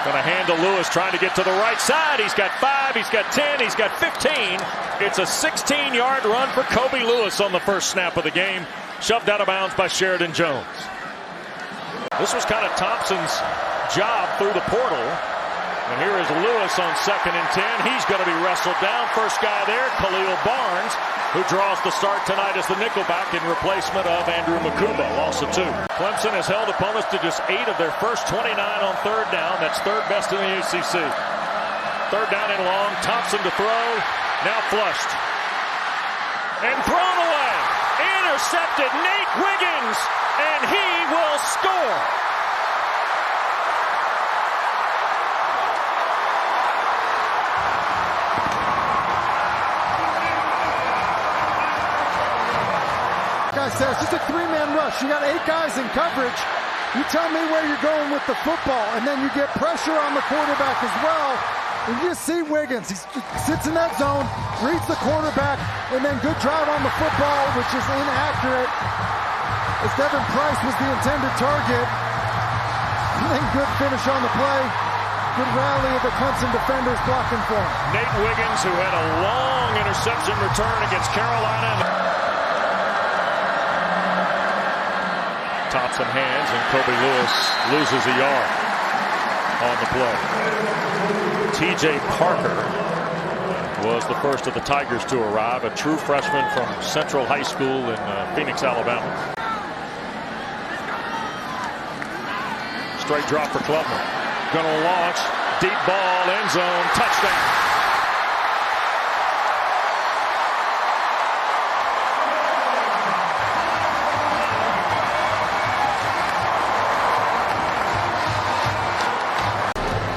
Going to hand to Lewis, trying to get to the right side. He's got 5, he's got 10, he's got 15. It's a 16-yard run for Kobe Lewis on the first snap of the game. Shoved out of bounds by Sheridan Jones. This was kind of Thompson's job through the portal. And here is Lewis on 2nd and 10. He's going to be wrestled down. First guy there, Khalil Barnes, who draws the start tonight as the nickelback in replacement of Andrew Makubo, also 2. Clemson has held opponents to just 8 of their first 29 on 3rd down. That's 3rd best in the ACC. 3rd down and long. Thompson to throw. Now flushed. And thrown away. Intercepted. Nate Wiggins. And he will score. Says just a 3-man rush. You got 8 guys in coverage. You tell me where you're going with the football, and then you get pressure on the quarterback as well. And you just see Wiggins. He sits in that zone, reads the quarterback, and then good drive on the football, which is inaccurate, as Devin Price was the intended target. And then good finish on the play. Good rally of the Clemson defenders blocking for him. Nate Wiggins, who had a long interception return against Carolina. Thompson hands, and Kobe Lewis loses a yard on the play. T.J. Parker was the first of the Tigers to arrive, a true freshman from Central High School in Phoenix, Alabama. Straight drop for Klubnik. Going to launch. Deep ball, end zone, touchdown.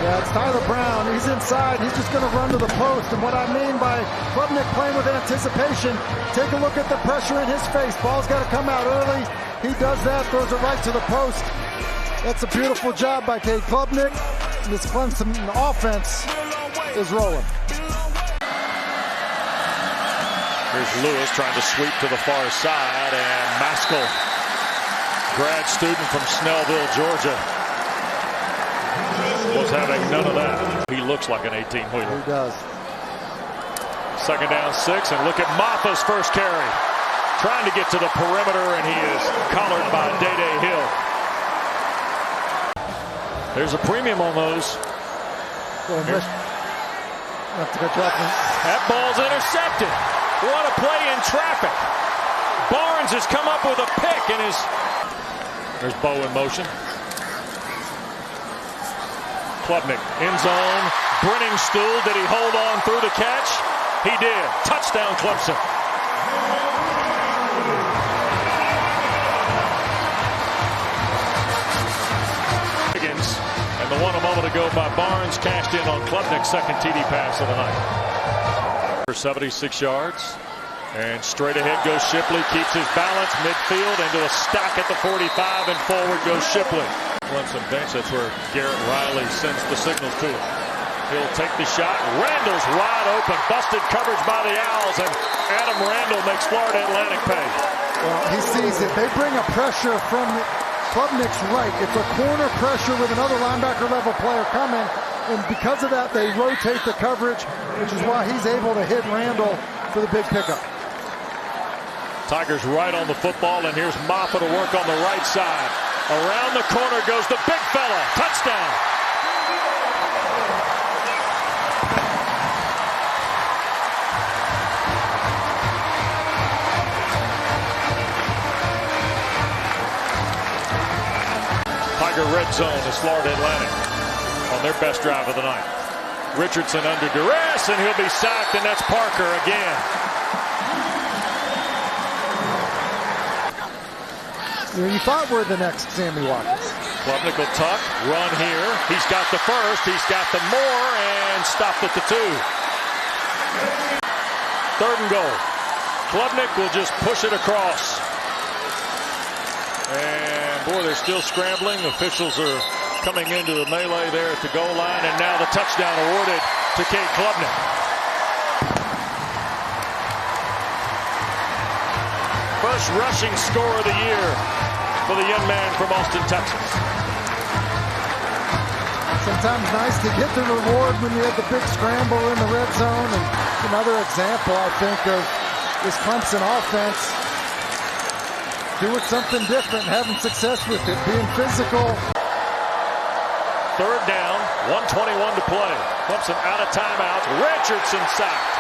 Yeah, it's Tyler Brown. He's inside. He's just going to run to the post. And what I mean by Klubnik playing with anticipation, take a look at the pressure in his face. Ball's got to come out early. He does that, throws it right to the post. That's a beautiful job by Cade Klubnik. This Clemson offense is rolling. Here's Lewis trying to sweep to the far side, and Maskell, grad student from Snellville, Georgia, was having none of that. He looks like an 18-wheeler. He does. 2nd down 6, and look at Mafah's first carry. Trying to get to the perimeter, and he is collared by Day Hill. There's a premium on those. That ball's intercepted. What a play in traffic. Barnes has come up with a pick, and there's Bo in motion. Klubnik, end zone, Brenningstool. Did he hold on through the catch? He did. Touchdown, Clemson. Wiggins, and the one a moment ago by Barnes cashed in on Klubnik's 2nd TD pass of the night. For 76 yards, and straight ahead goes Shipley. Keeps his balance midfield into a stack at the 45, and forward goes Shipley. Clemson bench, that's where Garrett Riley sends the signals to him. He'll take the shot. Randall's wide open. Busted coverage by the Owls, and Adam Randall makes Florida Atlantic pay. Well, he sees it. They bring a pressure from Klubnik's right. It's a corner pressure with another linebacker level player coming, and because of that, they rotate the coverage, which is why he's able to hit Randall for the big pickup. Tigers right on the football, and here's Mafah to work on the right side. Around the corner goes the big fella. Touchdown. Tiger red zone is Florida Atlantic on their best drive of the night. Richardson under duress, and he'll be sacked, and that's Parker again. You thought we're the next Sammy Watkins. Klubnik will tuck, run here. He's got the first, he's got the more, and stopped at the 2. 3rd and goal. Klubnik will just push it across. And boy, they're still scrambling. Officials are coming into the melee there at the goal line, and now the touchdown awarded to Cade Klubnik. First rushing score of the year for the young man from Austin, Texas. Sometimes nice to get the reward when you have the big scramble in the red zone. And another example, I think, of this Clemson offense doing something different, having success with it, being physical. Third down, 1:21 to play. Clemson out of timeouts. Richardson sacked.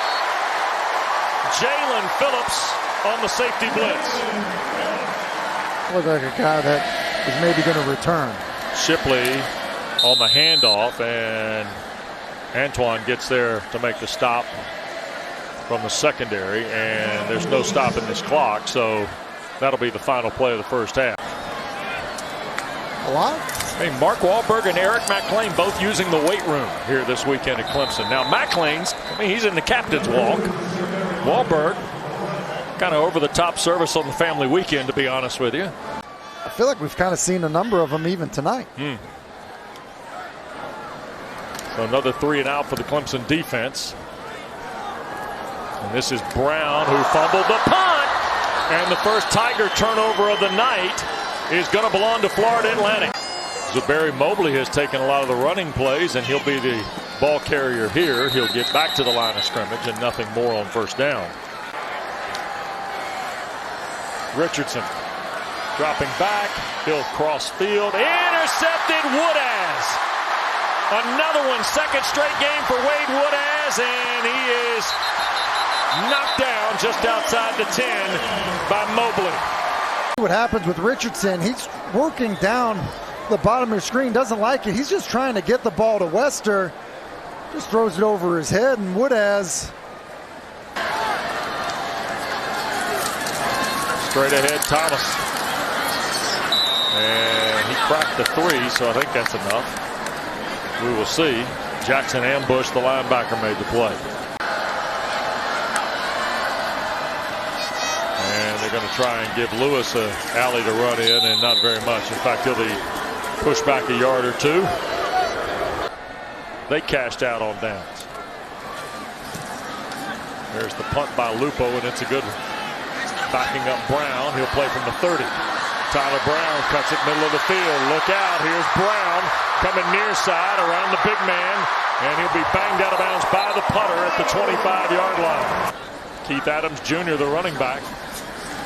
Jalen Phillips on the safety blitz. Looked like a guy that is maybe going to return. Shipley on the handoff, and Antoine gets there to make the stop from the secondary, and there's no stopping this clock, so that'll be the final play of the first half. A lot? Hey, Mark Wahlberg and Eric McLean both using the weight room here this weekend at Clemson. Now, McLean's, he's in the captain's walk. Wahlberg, kind of over-the-top service on the family weekend, to be honest with you. I feel like we've kind of seen a number of them even tonight. So another 3 and out for the Clemson defense. And this is Brown, who fumbled the punt. And the first Tiger turnover of the night is going to belong to Florida Atlantic. Za'Barry Mobley has taken a lot of the running plays, and he'll be the ball carrier here. He'll get back to the line of scrimmage and nothing more on first down. Richardson dropping back. He'll cross field. Intercepted Woodaz. Another one, second straight game for Wade Woodaz, and he is knocked down just outside the 10 by Mobley. What happens with Richardson, he's working down the bottom of your screen, doesn't like it. He's just trying to get the ball to Wester. Just throws it over his head, and Woodaz. Straight ahead, Thomas. And he cracked the 3, so I think that's enough. We will see. Jackson ambushed the linebacker, made the play. And they're going to try and give Lewis an alley to run in, and not very much. In fact, he'll be pushed back a yard or 2. They cashed out on downs. There's the punt by Lupo, and it's a good one. Backing up Brown. He'll play from the 30. Tyler Brown cuts it middle of the field. Look out. Here's Brown coming near side around the big man, and he'll be banged out of bounds by the punter at the 25-yard line. Keith Adams Jr., the running back,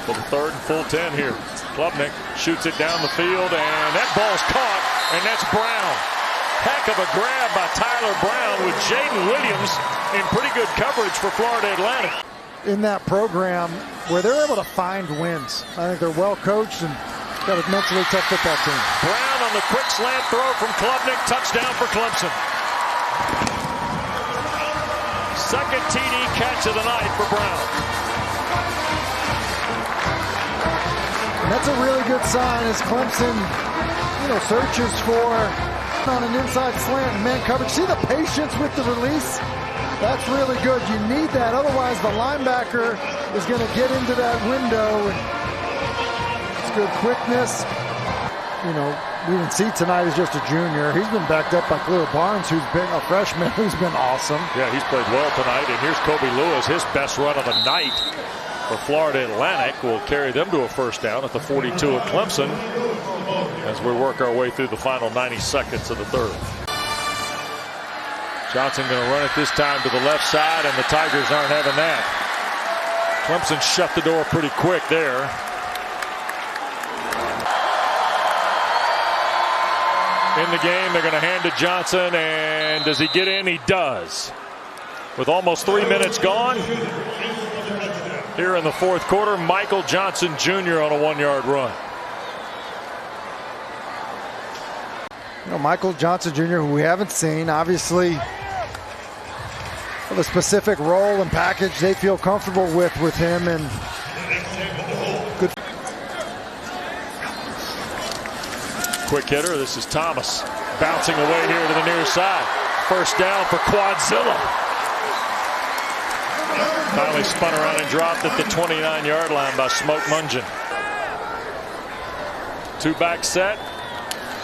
for the third and full 10 here. Klubnik shoots it down the field, and that ball's caught, and that's Brown. Heck of a grab by Tyler Brown with Jaden Williams in pretty good coverage for Florida Atlantic. In that program where they're able to find wins. I think they're well coached and got a mentally tough football team. Brown on the quick slant throw from Klubnik. Touchdown for Clemson. Second TD catch of the night for Brown. And that's a really good sign as Clemson, searches for on an inside slant and man coverage. See the patience with the release? That's really good. You need that. Otherwise, the linebacker is going to get into that window. And it's good quickness. We didn't see tonight as just a junior. He's been backed up by Cleo Barnes, who's been a freshman, who's been awesome. Yeah, he's played well tonight. And here's Kobe Lewis, his best run of the night for Florida Atlantic. Will carry them to a first down at the 42 of Clemson as we work our way through the final 90 seconds of the third. Johnson going to run it this time to the left side, and the Tigers aren't having that. Clemson shut the door pretty quick there. In the game, they're going to hand to Johnson, and does he get in? He does. With almost 3 minutes gone here in the fourth quarter, Michael Johnson Jr. on a 1-yard run. Michael Johnson Jr., who we haven't seen, obviously the specific role and package they feel comfortable with him, and good. Quick hitter. This is Thomas bouncing away here to the near side. First down for Quadzilla. Finally spun around and dropped at the 29-yard line by Smoke Mungin. 2-back set.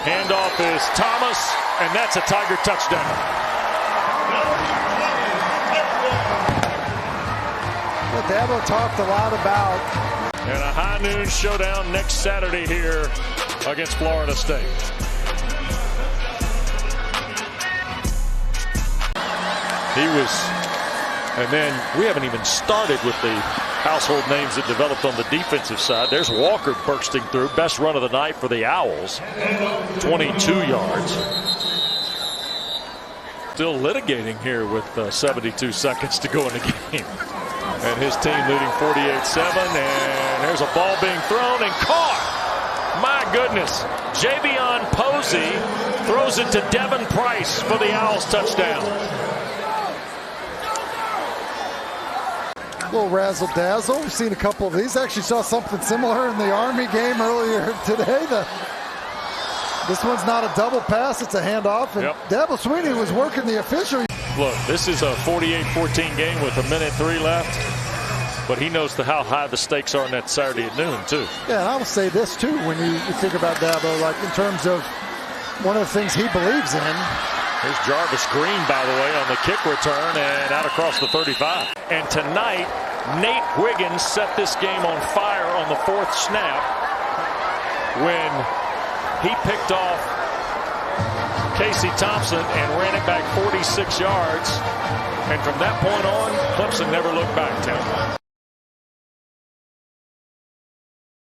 Handoff is Thomas, and that's a Tiger touchdown. Dabo talked a lot about. And a high noon showdown next Saturday here against Florida State. He was, and then we haven't even started with the household names that developed on the defensive side. There's Walker bursting through. Best run of the night for the Owls. 22 yards. Still litigating here with 72 seconds to go in the game. And his team leading 48-7. And there's a ball being thrown and caught. My goodness. Javion Posey throws it to Devin Price for the Owls touchdown. A little razzle-dazzle. We've seen a couple of these. Actually saw something similar in the Army game earlier today. This one's not a double pass. It's a handoff. And Dabo Swinney was working the official. Look, this is a 48-14 game with 1:03 left. But he knows how high the stakes are on that Saturday at noon, too. Yeah, and I will say this, too, when you think about Dabo, like in terms of one of the things he believes in. Here's Jarvis Green, by the way, on the kick return and out across the 35. And tonight, Nate Wiggins set this game on fire on the 4th snap when he picked off Casey Thompson and ran it back 46 yards. And from that point on, Clemson never looked back, Tim.